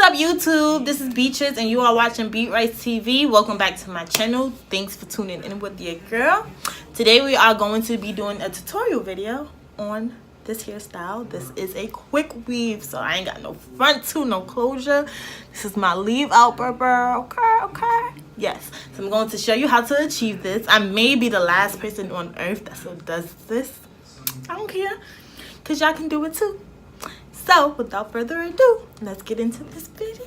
up, YouTube? This is Beatrice and you are watching Beat Rights TV. Welcome back to my channel. Thanks for tuning in with your girl. Today we are going to be doing a tutorial video on this hairstyle. This is a quick weave, so I ain't got no front to, no closure. This is my leave out berber. Okay. Yes, so I'm going to show you how to achieve this. I may be the last person on earth that still does this. I don't care, because y'all can do it too. So, without further ado, let's get into this video.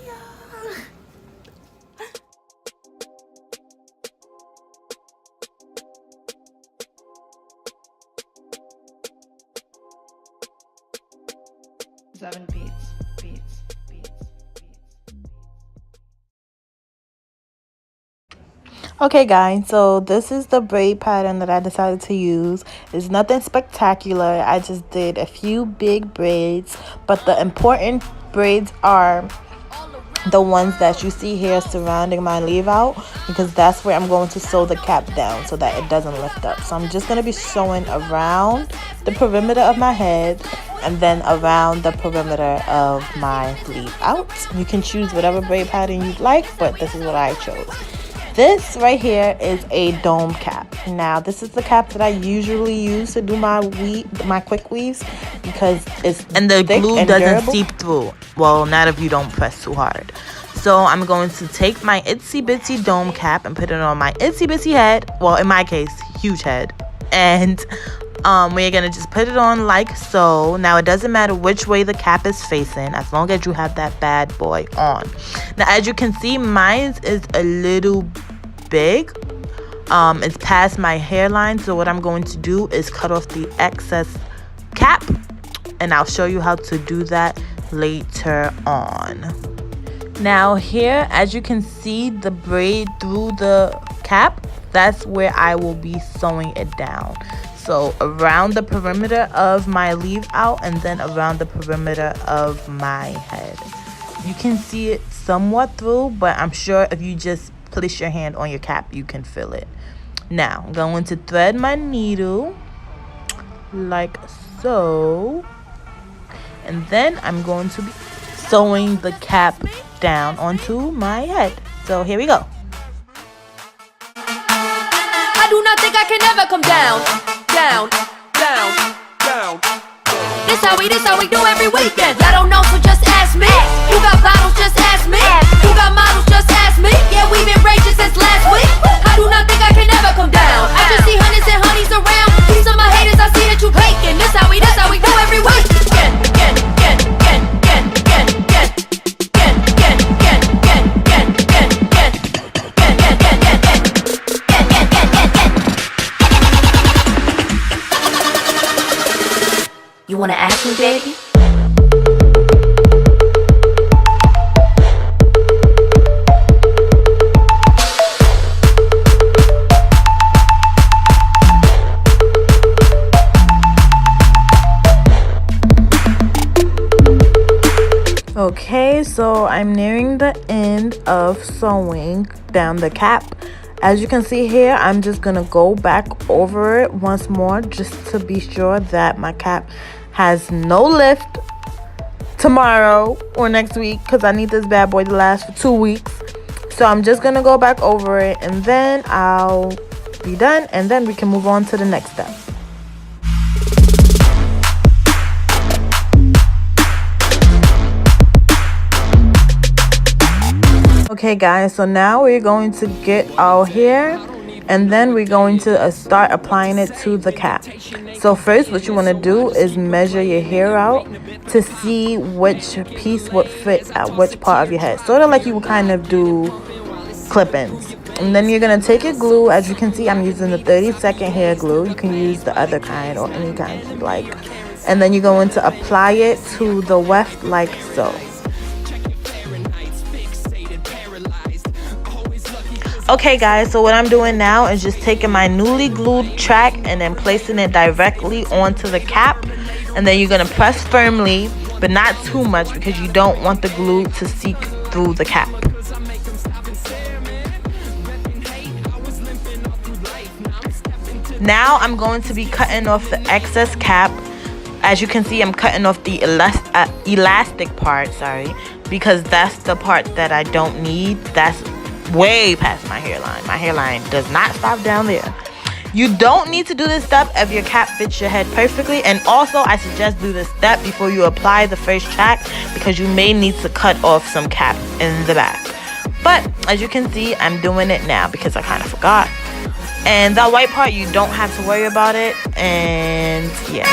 Seven beats. Okay guys, so this is the braid pattern that I decided to use. It's nothing spectacular. I just did a few big braids, but the important braids are the ones that you see here surrounding my leave out, because that's where I'm going to sew the cap down so that it doesn't lift up. So I'm just going to be sewing around the perimeter of my head and then around the perimeter of my leave out. You can choose whatever braid pattern you'd like, but this is what I chose. This right here is a dome cap. Now, this is the cap that I usually use to do my quick weaves because it's and the glue and doesn't durable. seep through. Well, not if you don't press too hard. So I'm going to take my itsy bitsy dome cap and put it on my itsy bitsy head. Well, in my case, huge head. And we're gonna just put it on like so. Now it doesn't matter which way the cap is facing as long as you have that bad boy on. Now as you can see, mine is a little big. It's past my hairline, so what I'm going to do is cut off the excess cap, and I'll show you how to do that later on. Now here, as you can see the braid through the cap, that's where I will be sewing it down. So around the perimeter of my leave out and then around the perimeter of my head. You can see it somewhat through, but I'm sure if you just place your hand on your cap, you can feel it. Now I'm going to thread my needle like so. And then I'm going to be sewing the cap down onto my head. So here we go. I do not think I can ever come down. This how we do every weekend. I don't know, so just ask me. You got bottles, just ask me. You got models, just ask me. Yeah, we've been raging since last week. I do not think I can ever come down. I just see hundreds and honeys around. These are my haters, I see that you faking. This how we do every weekend. You wanna ask me, baby? Okay, so I'm nearing the end of sewing down the cap. As you can see here, I'm just gonna go back over it once more just to be sure that my cap has no lift tomorrow or next week, because I need this bad boy to last for 2 weeks. So I'm just gonna go back over it and then I'll be done, and then we can move on to the next step. Okay guys, so now we're going to get our hair and then we're going to start applying it to the cap. So first what you want to do is measure your hair out to see which piece would fit at which part of your head, sort of like you would kind of do clip-ins. And then you're going to take your glue. As you can see, I'm using the 30-second hair glue. You can use the other kind or any kind you like. And then you're going to apply it to the weft like so. Okay guys, so what I'm doing now is just taking my newly glued track and then placing it directly onto the cap, and then you're going to press firmly but not too much because you don't want the glue to seep through the cap. Now I'm going to be cutting off the excess cap. As you can see, I'm cutting off the elastic part, because that's the part that I don't need. That's way past my hairline. My hairline does not stop down there. You don't need to do this step if your cap fits your head perfectly. And also, I suggest do this step before you apply the first track, because you may need to cut off some cap in the back. But as you can see, I'm doing it now because I kind of forgot. And that white part, you don't have to worry about it. And yeah.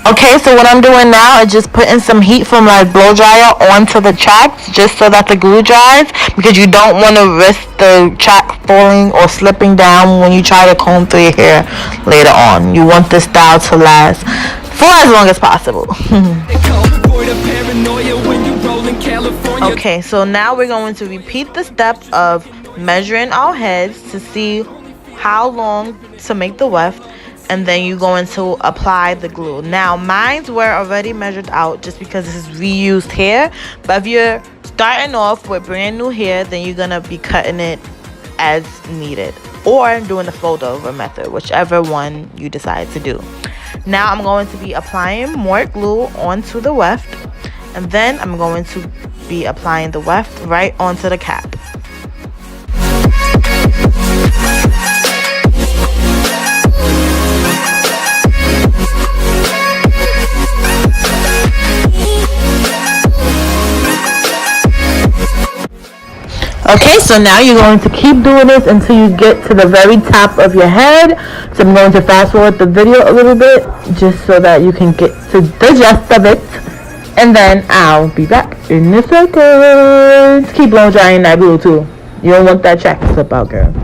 Okay, so what I'm doing now is just putting some heat from my blow dryer onto the tracks, just so that the glue dries, because you don't want to risk the track falling or slipping down when you try to comb through your hair later on. You want this style to last for as long as possible. Okay, so now we're going to repeat the step of measuring our heads to see how long to make the weft, and then you're going to apply the glue. Now, mine were already measured out just because this is reused hair, but if you're starting off with brand new hair, then you're gonna be cutting it as needed or doing the fold over method, whichever one you decide to do. Now I'm going to be applying more glue onto the weft, and then I'm going to be applying the weft right onto the cap. Okay, so now you're going to keep doing this until you get to the very top of your head. So I'm going to fast forward the video a little bit just so that you can get to the gist of it. And then I'll be back in a second. Keep blow drying that glue too. You don't want that track to slip out, girl.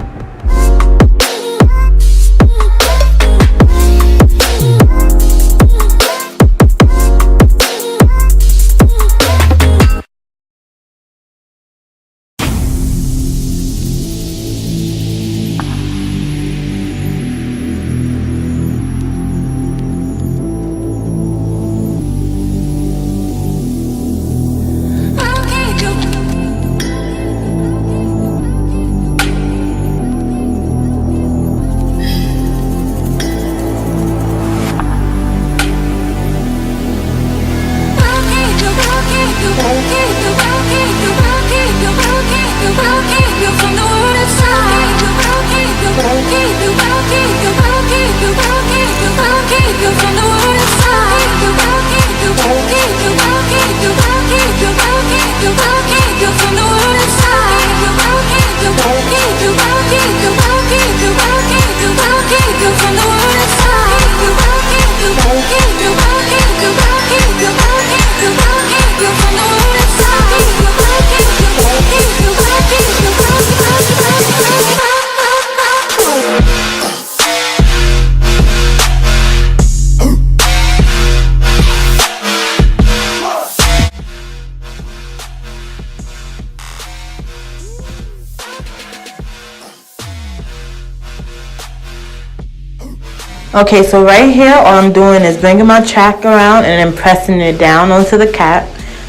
Okay, so right here, all I'm doing is bringing my track around and then pressing it down onto the cap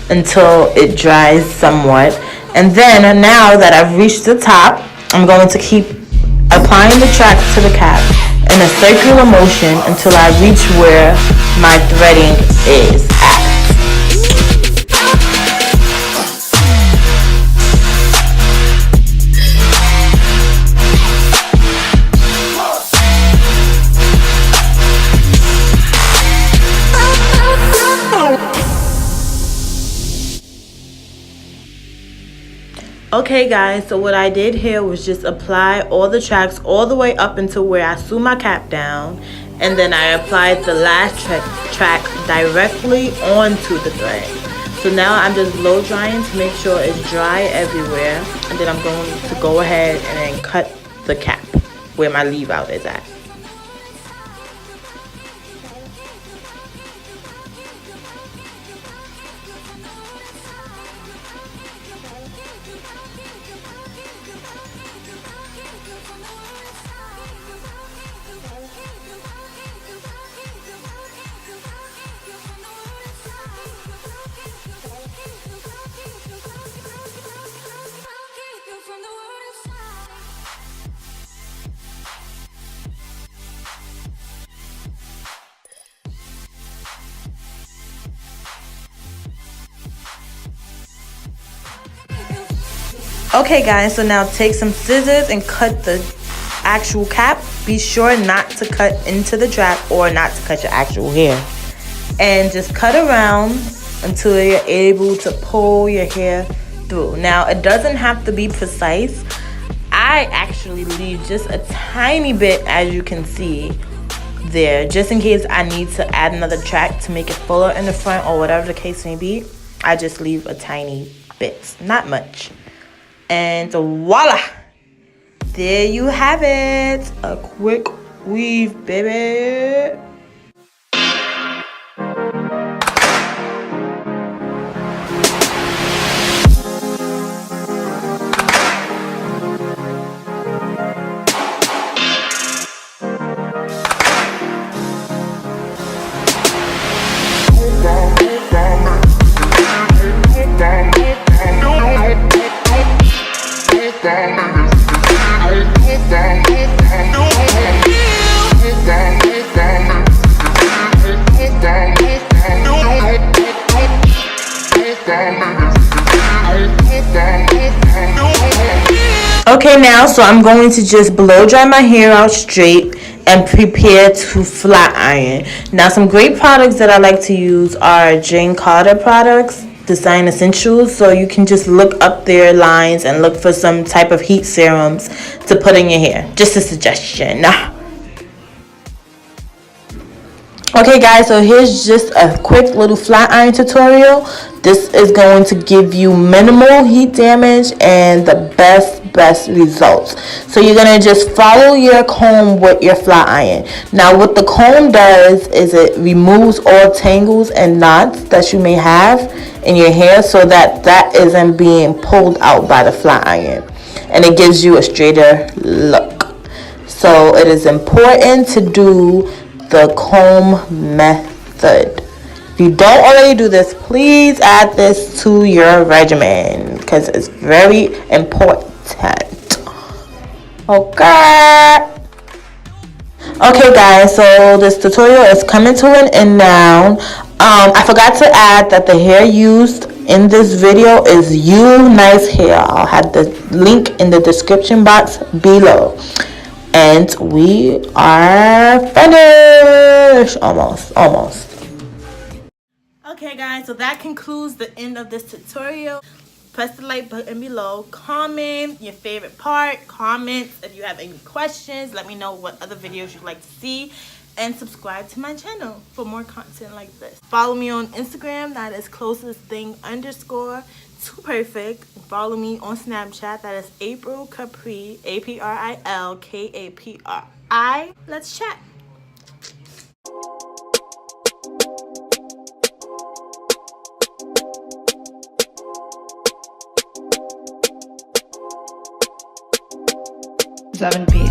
until it dries somewhat. And then now that I've reached the top, I'm going to keep applying the track to the cap in a circular motion until I reach where my threading is at. Okay guys, so what I did here was just apply all the tracks all the way up until where I sew my cap down, and then I applied the last track directly onto the thread. So now I'm just blow drying to make sure it's dry everywhere, and then I'm going to go ahead and then cut the cap where my leave out is at. Okay guys, so now take some scissors and cut the actual cap. Be sure not to cut into the strap or not to cut your actual hair. And just cut around until you're able to pull your hair through. Now it doesn't have to be precise. I actually leave just a tiny bit, as you can see there, just in case I need to add another track to make it fuller in the front or whatever the case may be. I just leave a tiny bit, not much. And voila, there you have it, a quick weave, baby. Okay, now so I'm going to just blow dry my hair out straight and prepare to flat iron. Now some great products that I like to use are Jane Carter products, Design Essentials. So you can just look up their lines and look for some type of heat serums to put in your hair. Just a suggestion. Okay guys, so here's just a quick little flat iron tutorial. This is going to give you minimal heat damage and the best results. So you're going to just follow your comb with your flat iron. Now what the comb does is it removes all tangles and knots that you may have in your hair, so that isn't being pulled out by the flat iron, and it gives you a straighter look. So it is important to do the comb method. If you don't already do this, please add this to your regimen because it's very important. Okay guys, so this tutorial is coming to an end now. I forgot to add that the hair used in this video is You Nice Hair. I'll have the link in the description box below. And we are finished. Almost. Okay guys, so that concludes the end of this tutorial. Press the like button below. Comment your favorite part. Comment if you have any questions. Let me know what other videos you'd like to see. And subscribe to my channel for more content like this. Follow me on Instagram. That is closest_thing_to_perfect. Follow me on Snapchat. That is Aprilkapri. APRILKAPRI. Let's chat. Seven P.